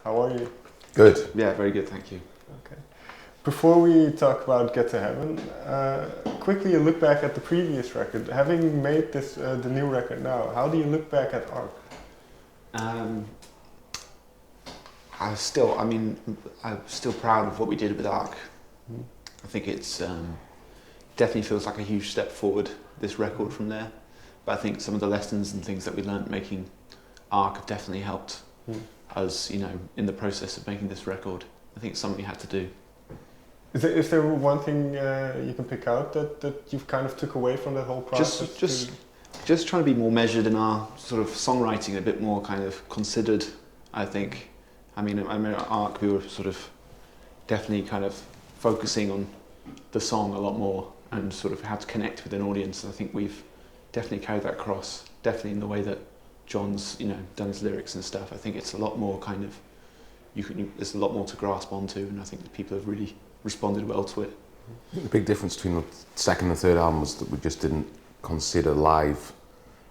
How are you? Good. Yeah, very good, thank you. Okay. Before we talk about Get to Heaven, quickly a look back at the previous record. Having made this the new record now, how do you look back at Ark? I'm still proud of what we did with Ark. I think it's definitely feels like a huge step forward, this record from there. But I think some of the lessons and things that we learned making Ark have definitely helped us, in the process of making this record. I think it's something we had to do. Is there one thing you can pick out that you've kind of took away from that whole process? Just trying to be more measured in our sort of songwriting, a bit more kind of considered, I think. I mean, at Ark we were sort of definitely kind of focusing on the song a lot more and sort of how to connect with an audience. I think we've definitely carried that across, definitely in the way that John's, done his lyrics and stuff. I think it's a lot more kind of, there's a lot more to grasp onto, and I think that people have really responded well to it. I think the big difference between the second and third album was that we just didn't consider live,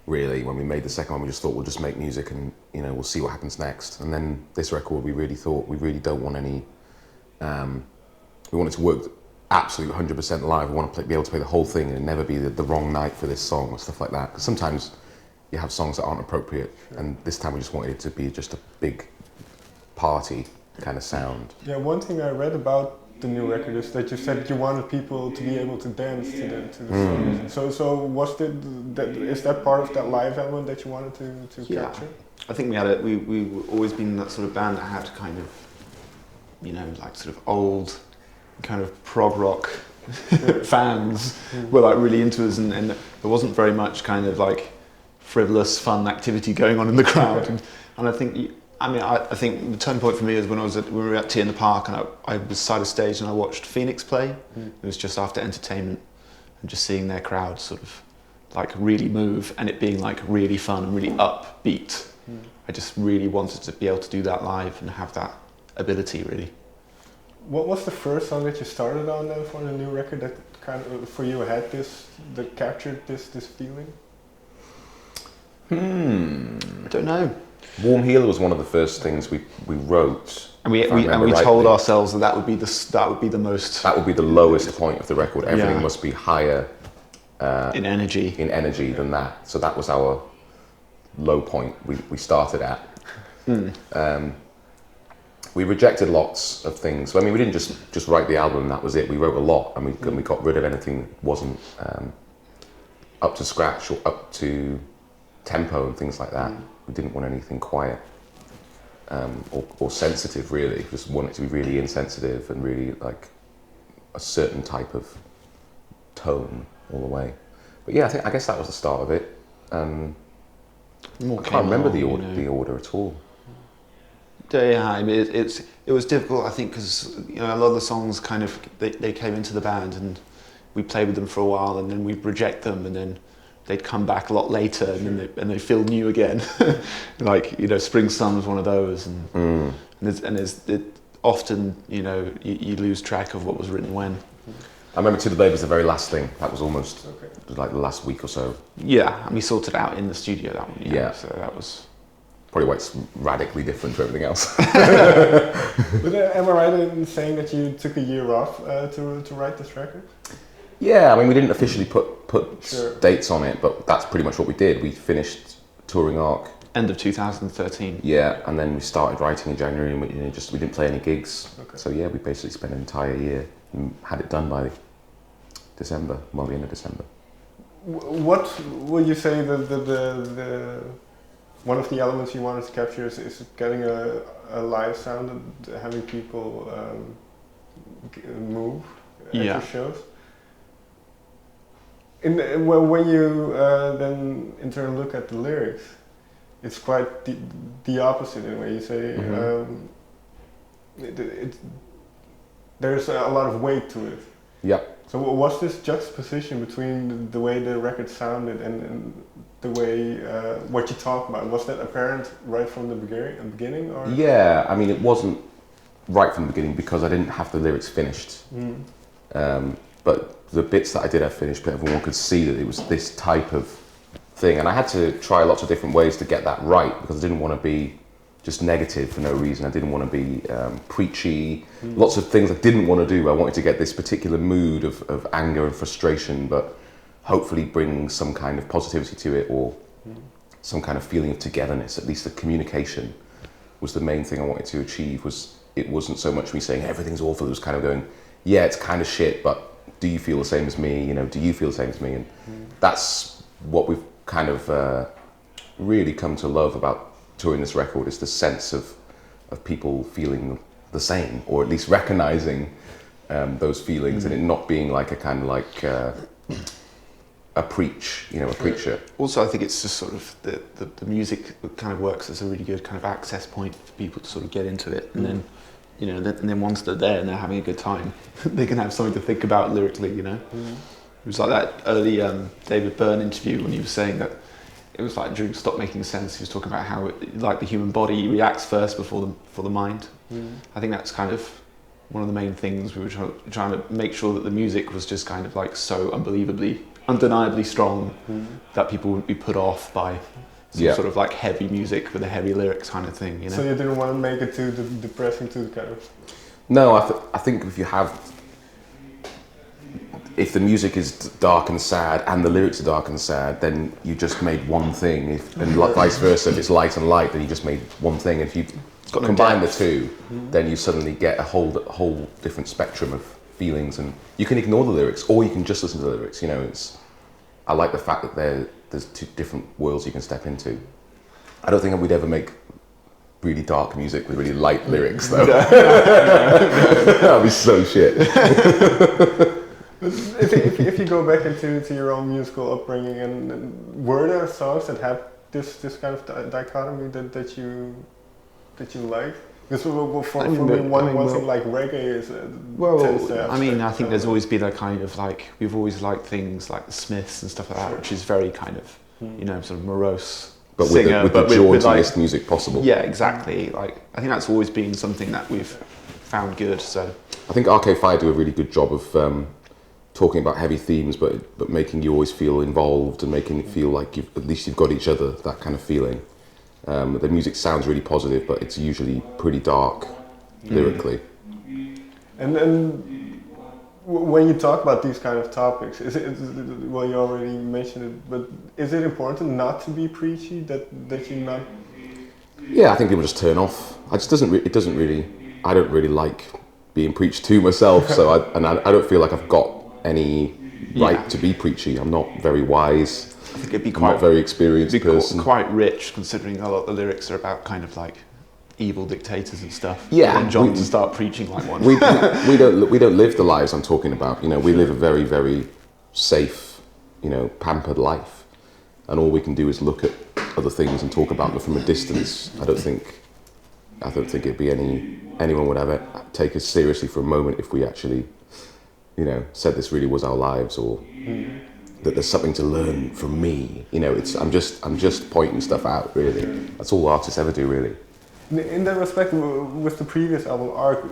really. When we made the second one, we just thought we'll just make music and, we'll see what happens next. And then this record, we really thought we really don't want any, we want it to work absolutely 100% live. We want to be able to play the whole thing and never be the wrong night for this song or stuff like that. Because sometimes you have songs that aren't appropriate, and this time we just wanted it to be just a big party kind of sound. Yeah, one thing I read about the new record is that you said you wanted people to be able to dance to the songs. So is that part of that live element that you wanted to capture? I think we've always been that sort of band that had kind of, like sort of old kind of prog rock fans were like really into us, and there wasn't very much kind of like frivolous fun activity going on in the crowd. And I think I think the turning point for me is when we were at Tea in the Park, and I was side of stage and I watched Phoenix play. It was just after entertainment, and just seeing their crowd sort of like really move, and it being like really fun and really upbeat. I just really wanted to be able to do that live and have that ability, really. What was the first song that you started on then for the new record that kind of for you had that captured this feeling? I don't know. Warm Healer was one of the first things we wrote, and we told ourselves that would be the most. That would be the lowest point of the record. Everything must be higher in energy than that. So that was our low point. We started at. We rejected lots of things. I mean, we didn't just write the album and that was it. We wrote a lot, and we got rid of anything that wasn't up to scratch or up to tempo and things like that. We didn't want anything quiet or sensitive, really. We just wanted it to be really insensitive and really like a certain type of tone all the way. But yeah, I guess that was the start of it. I can't remember the order at all. Yeah, I mean, it was difficult, I think, because a lot of the songs kind of they came into the band and we played with them for a while, and then we'd reject them, and then they'd come back a lot later, and then they feel new again. Like Spring Sun was one of those, and often you lose track of what was written when. I remember To the Babe was the very last thing. That was almost like the last week or so. Yeah, and we sorted it out in the studio, that one. Yeah. So that was probably why it's radically different to everything else. But am I right in saying that you took a year off to write this record? Yeah, I mean, we didn't officially put dates on it, but that's pretty much what we did. We finished touring Ark. End of 2013. Yeah, and then we started writing in January, and we didn't play any gigs. Okay. So yeah, we basically spent an entire year and had it done by December, the end of December. What would you say the one of the elements you wanted to capture is getting a live sound and having people move at your shows? When you then in turn look at the lyrics, it's quite the opposite in a way. You say there's a lot of weight to it. Yeah. So what's this juxtaposition between the way the record sounded and the way what you talk about? Was that apparent right from the beginning? Or? Yeah, I mean, it wasn't right from the beginning because I didn't have the lyrics finished. But the bits that I did have finished, but everyone could see that it was this type of thing. And I had to try lots of different ways to get that right because I didn't want to be just negative for no reason. I didn't want to be preachy. Lots of things I didn't want to do. I wanted to get this particular mood of anger and frustration, but hopefully bring some kind of positivity to it, or some kind of feeling of togetherness. At least the communication was the main thing I wanted to achieve. It wasn't so much me saying everything's awful. It was kind of going, yeah, it's kind of shit, but do you feel the same as me? You know, do you feel the same as me? And that's what we've kind of really come to love about touring this record, is the sense of people feeling the same, or at least recognizing those feelings, and it not being like a kind of like a preacher. Also, I think it's just sort of the music kind of works as a really good kind of access point for people to sort of get into it, and then, you know, and then once they're there and they're having a good time, they can have something to think about lyrically, you know. It was like that early David Byrne interview when he was saying that it was like during Stop Making Sense, he was talking about how like the human body reacts first before the mind. I think that's kind of one of the main things we were trying to make sure that the music was just kind of like so undeniably strong that people wouldn't be put off by some sort of like heavy music with a heavy lyrics kind of thing, you know. So you didn't want to make it too depressing, too kind of. No, I think if the music is dark and sad and the lyrics are dark and sad, then you just made one thing. And vice versa, if it's light and light, then you just made one thing. If you combine the two, then you suddenly get a whole different spectrum of feelings, and you can ignore the lyrics, or you can just listen to the lyrics. You know, I like the fact that there's two different worlds you can step into. I don't think we'd ever make really dark music with really light lyrics, though. That'd be so shit. If you go back into your own musical upbringing, and were there songs that had this kind of dichotomy that you liked? Because for me, one thing like reggae is I think there's always been a kind of like, we've always liked things like the Smiths and stuff like that, which is very kind of, you know, sort of morose. But singer, with the jauntiest music possible. Yeah, exactly. Like, I think that's always been something that we've found good. So I think Arcade Fire do a really good job of talking about heavy themes, but making you always feel involved and making it feel like at least you've got each other. That kind of feeling. The music sounds really positive, but it's usually pretty dark lyrically. And then when you talk about these kind of topics, well, you already mentioned it, but is it important not to be preachy? That you're not? Yeah, I think people just turn off. I don't really like being preached to myself, so I don't feel like I've got any right to be preachy. I'm not very wise. I think it'd be not very experienced person. Quite rich, considering a lot of the lyrics are about kind of like evil dictators and stuff. Yeah, and John to start preaching like one. We don't live the lives I'm talking about. You know, we live a very, very safe, you know, pampered life, and all we can do is look at other things and talk about them from a distance. I don't think it'd be anyone would ever take us seriously for a moment if we actually, you know, said this really was our lives, or that there's something to learn from me. You know, I'm just pointing stuff out, really. That's all artists ever do, really. In that respect, with the previous album, Arc,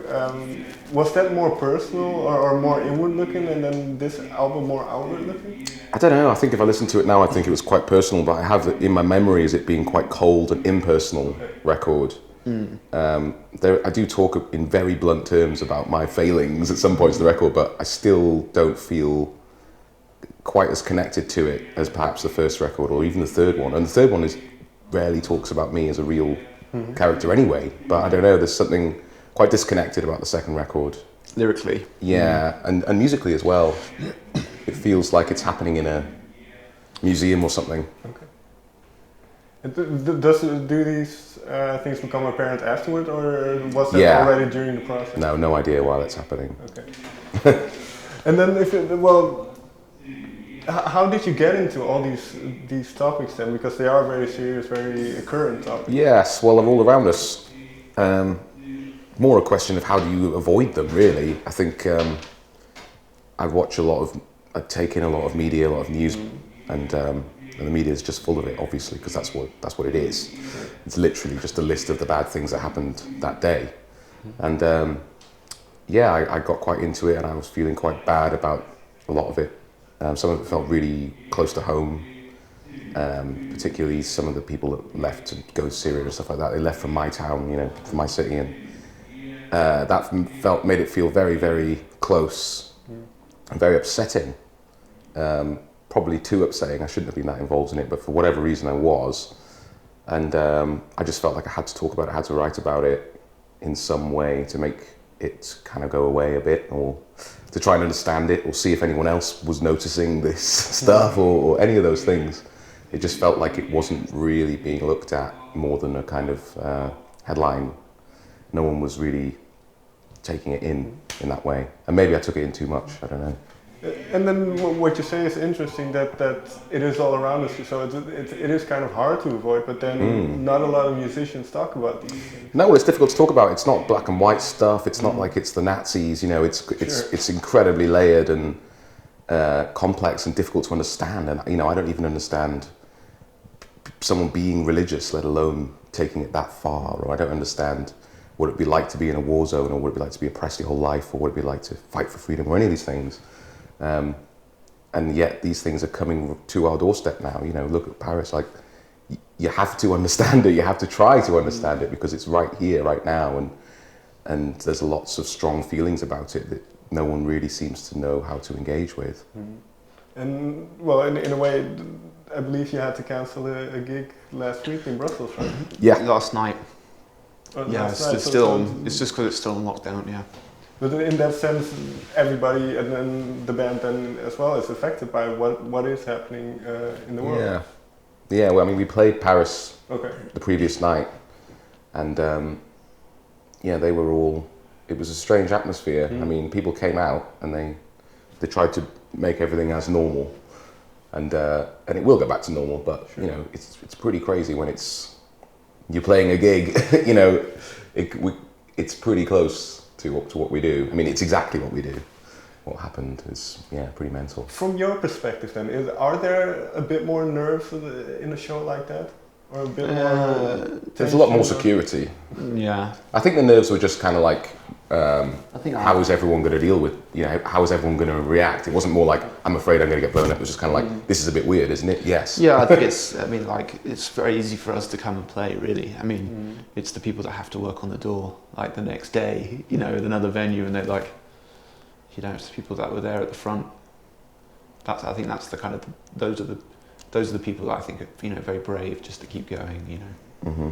was that more personal or more inward looking, and then this album more outward looking? I don't know. I think if I listen to it now, I think it was quite personal, but I have it in my memory as it being quite cold and impersonal record. I do talk in very blunt terms about my failings at some points in the record, but I still don't feel quite as connected to it as perhaps the first record or even the third one. And the third one rarely talks about me as a real character anyway, but I don't know, there's something quite disconnected about the second record. Lyrically. Yeah, and musically as well. It feels like it's happening in a museum or something. Okay. Do these things become apparent afterward, or was that already during the process? No idea why that's happening. Okay. And then how did you get into all these topics then? Because they are very serious, very current topics. Yes, well, they're all around us. More a question of how do you avoid them, really. I think I take in a lot of media, a lot of news, and the media is just full of it, obviously, because that's what it is. It's literally just a list of the bad things that happened that day. And I got quite into it, and I was feeling quite bad about a lot of it. Some of it felt really close to home, particularly some of the people that left to go to Syria and stuff like that. They left from my town, you know, from my city, and that made it feel very, very close and very upsetting. Probably too upsetting. I shouldn't have been that involved in it, but for whatever reason I was. And I just felt like I had to talk about it, I had to write about it in some way to make it kind of go away a bit, or to try and understand it, or see if anyone else was noticing this stuff, or any of those things. It just felt like it wasn't really being looked at more than a kind of headline. No one was really taking it in that way. And maybe I took it in too much, I don't know. And then what you say is interesting, that it is all around us, so it is kind of hard to avoid, but then not a lot of musicians talk about these things. No, it's difficult to talk about. It's not black and white stuff, it's not like it's the Nazis, you know, it's incredibly layered and complex and difficult to understand, and you know, I don't even understand someone being religious, let alone taking it that far, or I don't understand what it'd be like to be in a war zone, or what it'd be like to be oppressed your whole life, or what it'd be like to fight for freedom, or any of these things. And yet these things are coming to our doorstep now. You know, look at Paris, like, you have to understand it, you have to try to understand it, because it's right here, right now, and there's lots of strong feelings about it that no one really seems to know how to engage with. And, well, in a way, I believe you had to cancel a gig last week in Brussels, right? Yeah, last night. Yeah, last night, it's just because it's still in lockdown, yeah. But in that sense, everybody and then the band then as well is affected by what is happening in the world. Yeah. Well, I mean, we played Paris the previous night, and they were all. It was a strange atmosphere. I mean, people came out and they tried to make everything as normal, and it will go back to normal. But you know, it's pretty crazy when you're playing a gig. You know, it's pretty close to what we do. I mean, it's exactly what we do. What happened is, pretty mental. From your perspective then, are there a bit more nerves in a show like that? Or a bit more... There's a lot more security. Yeah. I think the nerves were just kind of like, how is everyone going to deal with, how is everyone going to react? It wasn't more like, I'm afraid I'm going to get burned up. It was just kind of like, this is a bit weird, isn't it? Yes. Yeah, I think it's very easy for us to come and play, really. I mean, it's the people that have to work on the door, like the next day, at another venue, and they're like, it's the people that were there at the front. I think that's the kind of, those are the people that I think are, very brave just to keep going, Mm-hmm.